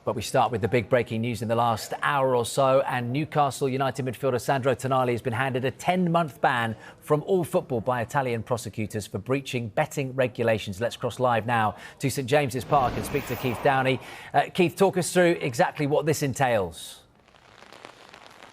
But we start with the big breaking news in the last hour or so, and Newcastle United midfielder Sandro Tonali has been handed a 10-month ban from all football by Italian prosecutors for breaching betting regulations. Let's cross live now to St James's Park and speak to Keith Downey. Keith, talk us through exactly what this entails.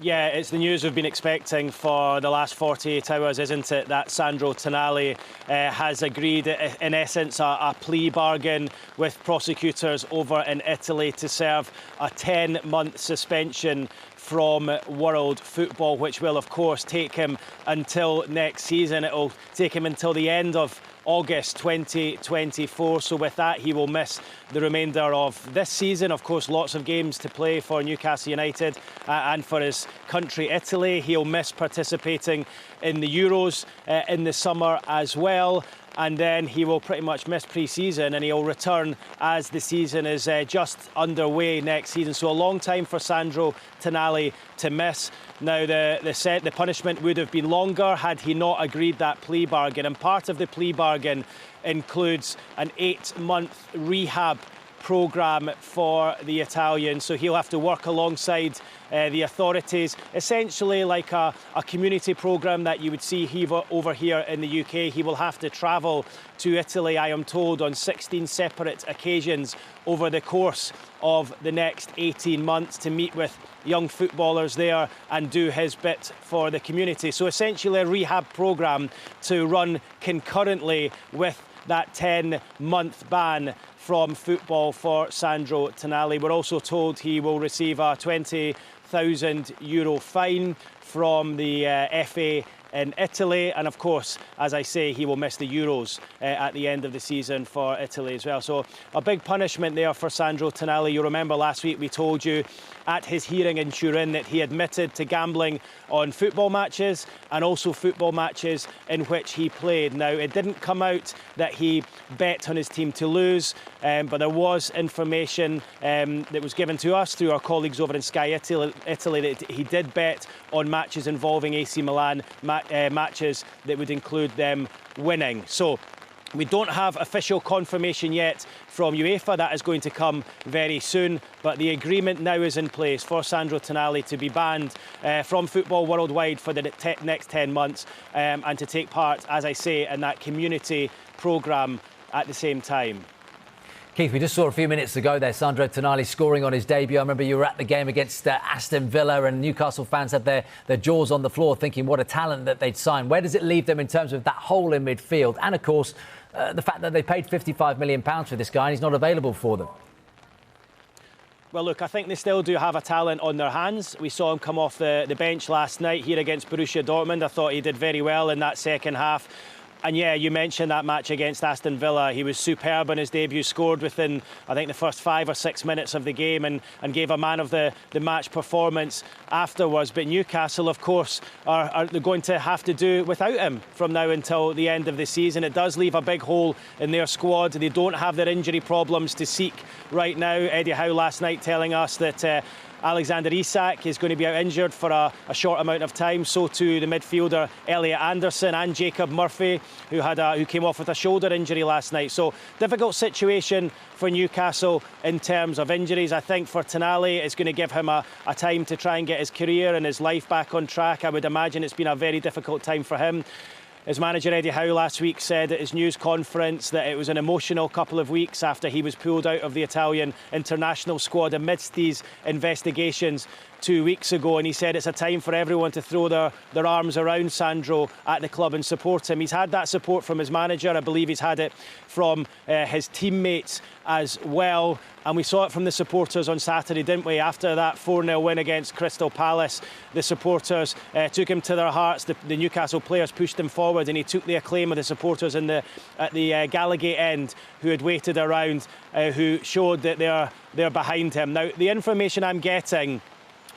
Yeah, it's the news we've been expecting for the last 48 hours, isn't it? That Sandro Tonali has agreed, in essence, a plea bargain with prosecutors over in Italy to serve a 10-month suspension from world football, which will, of course, take him until next season. It will take him until the end of August 2024. So with that, he will miss the remainder of this season. Of course, lots of games to play for Newcastle United and for his country, Italy. He'll miss participating in the Euros in the summer as well. And then he will pretty much miss pre-season, and he'll return as the season is just underway next season. So a long time for Sandro Tonali to miss. Now, the punishment would have been longer had he not agreed that plea bargain. And part of the plea bargain includes an 8-month rehab programme for the Italian. So he'll have to work alongside the authorities, essentially like a community programme that you would see over here in the UK. He will have to travel to Italy, I am told, on 16 separate occasions over the course of the next 18 months to meet with young footballers there and do his bit for the community. So essentially a rehab programme to run concurrently with that 10-month ban from football for Sandro Tonali. We're also told he will receive a €20,000 fine from the FA in Italy, and of course, as I say, he will miss the Euros at the end of the season for Italy as well. So a big punishment there for Sandro Tonali. You remember last week we told you at his hearing in Turin that he admitted to gambling on football matches and also football matches in which he played. Now, it didn't come out that he bet on his team to lose, but there was information that was given to us through our colleagues over in Sky Italy that he did bet on matches involving AC Milan, matches that would include them winning. So we don't have official confirmation yet from UEFA. That is going to come very soon. But the agreement now is in place for Sandro Tonali to be banned from football worldwide for the next 10 months and to take part, as I say, in that community programme at the same time. Keith, we just saw a few minutes ago there Sandro Tonali scoring on his debut. I remember you were at the game against Aston Villa, and Newcastle fans had their jaws on the floor thinking what a talent that they'd signed. Where does it leave them in terms of that hole in midfield? And, of course, the fact that they paid £55 million for this guy and he's not available for them. Well, look, I think they still do have a talent on their hands. We saw him come off the bench last night here against Borussia Dortmund. I thought he did very well in that second half. And yeah, you mentioned that match against Aston Villa. He was superb in his debut, scored within, I think, the first 5 or 6 minutes of the game and gave a man of the match performance afterwards. But Newcastle, of course, are going to have to do without him from now until the end of the season. It does leave a big hole in their squad. They don't have their injury problems to seek right now. Eddie Howe last night telling us that Alexander Isak is going to be out injured for a short amount of time. So too the midfielder Elliot Anderson and Jacob Murphy, who came off with a shoulder injury last night. So difficult situation for Newcastle in terms of injuries. I think for Tonali, it's going to give him a time to try and get his career and his life back on track. I would imagine it's been a very difficult time for him. His manager Eddie Howe last week said at his news conference that it was an emotional couple of weeks after he was pulled out of the Italian international squad amidst these investigations 2 weeks ago, and he said it's a time for everyone to throw their arms around Sandro at the club and support him. He's had that support from his manager. I believe he's had it from his teammates as well. And we saw it from the supporters on Saturday, didn't we? After that 4-0 win against Crystal Palace, the supporters took him to their hearts. The Newcastle players pushed him forward, and he took the acclaim of the supporters at the Gallowgate end who had waited around, who showed that they're behind him. Now, the information I'm getting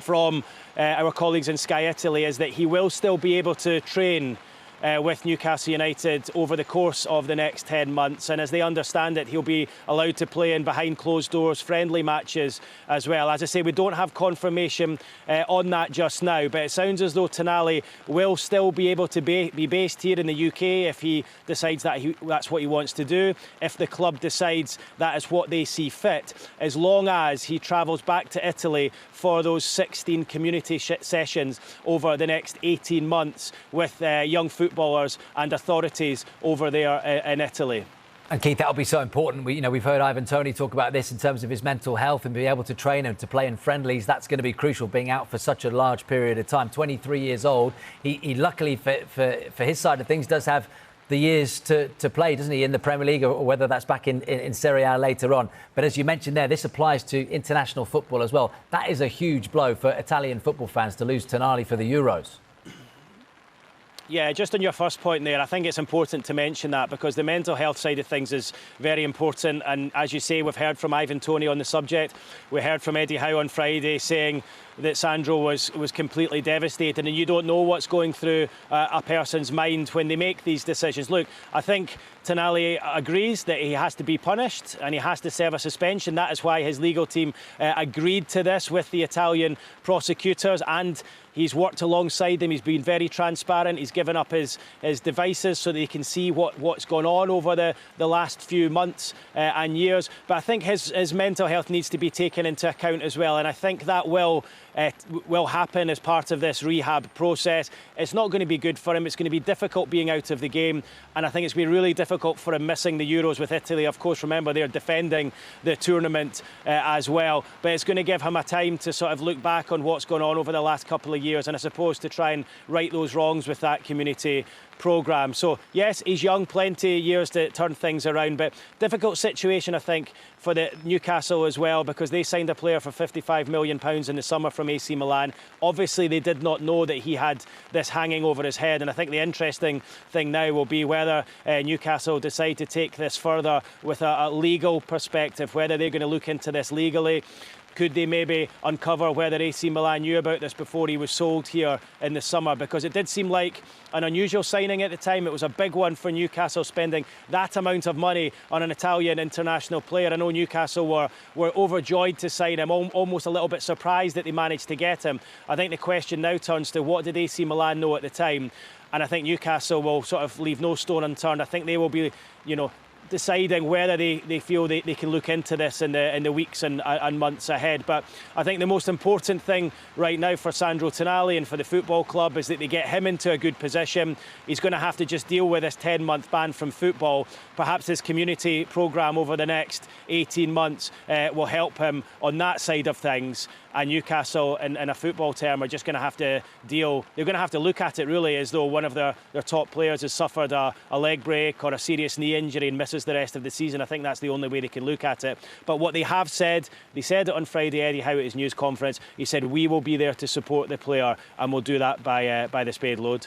from our colleagues in Sky Italy is that he will still be able to train with Newcastle United over the course of the next 10 months. And as they understand it, he'll be allowed to play in behind closed doors friendly matches as well. As I say, we don't have confirmation on that just now, but it sounds as though Tonali will still be able to be based here in the UK if he decides that that's what he wants to do, if the club decides that is what they see fit, as long as he travels back to Italy for those 16 community sessions over the next 18 months with young footballers and authorities over there in Italy. And Keith, that'll be so important. We've heard Ivan Toney talk about this in terms of his mental health and being able to train and to play in friendlies. That's going to be crucial, being out for such a large period of time. 23 years old. He luckily, for his side of things, does have the years to play, doesn't he, in the Premier League, or whether that's back in Serie A later on. But as you mentioned there, this applies to international football as well. That is a huge blow for Italian football fans to lose Tonali for the Euros. Yeah, just on your first point there, I think it's important to mention that because the mental health side of things is very important. And as you say, we've heard from Ivan Toney on the subject. We heard from Eddie Howe on Friday saying that Sandro was completely devastated, and you don't know what's going through a person's mind when they make these decisions. Look, I think Tonali agrees that he has to be punished and he has to serve a suspension. That is why his legal team agreed to this with the Italian prosecutors, and he's worked alongside them. He's been very transparent. He's given up his devices so that he can see what's gone on over the last few months and years. But I think his mental health needs to be taken into account as well, and I think that will happen as part of this rehab process. It's not going to be good for him. It's going to be difficult being out of the game, and I think it's been really difficult for him missing the Euros with Italy. Of course, remember, they're defending the tournament as well, but it's going to give him a time to sort of look back on what's gone on over the last couple of years, and I suppose to try and right those wrongs with that community programme. So yes, he's young, plenty of years to turn things around, but difficult situation, I think, for the Newcastle as well, because they signed a player for £55 million in the summer from AC Milan. Obviously, they did not know that he had this hanging over his head, and I think the interesting thing now will be whether Newcastle decide to take this further with a legal perspective, whether they're going to look into this legally. Could they maybe uncover whether AC Milan knew about this before he was sold here in the summer? Because it did seem like an unusual signing at the time. It was a big one for Newcastle, spending that amount of money on an Italian international player. I know Newcastle were overjoyed to sign him, almost a little bit surprised that they managed to get him. I think the question now turns to what did AC Milan know at the time? And I think Newcastle will sort of leave no stone unturned. I think they will be, deciding whether they feel they can look into this in the weeks and months ahead. But I think the most important thing right now for Sandro Tonali and for the football club is that they get him into a good position. He's going to have to just deal with this 10-month ban from football. Perhaps his community programme over the next 18 months will help him on that side of things. And Newcastle, in a football term, are just going to have to deal. They're going to have to look at it really as though one of their top players has suffered a leg break or a serious knee injury and misses the rest of the season. I think that's the only way they can look at it. But what they have said, they said it on Friday, Eddie Howe at his news conference. He said, we will be there to support the player, and we'll do that by the spade load.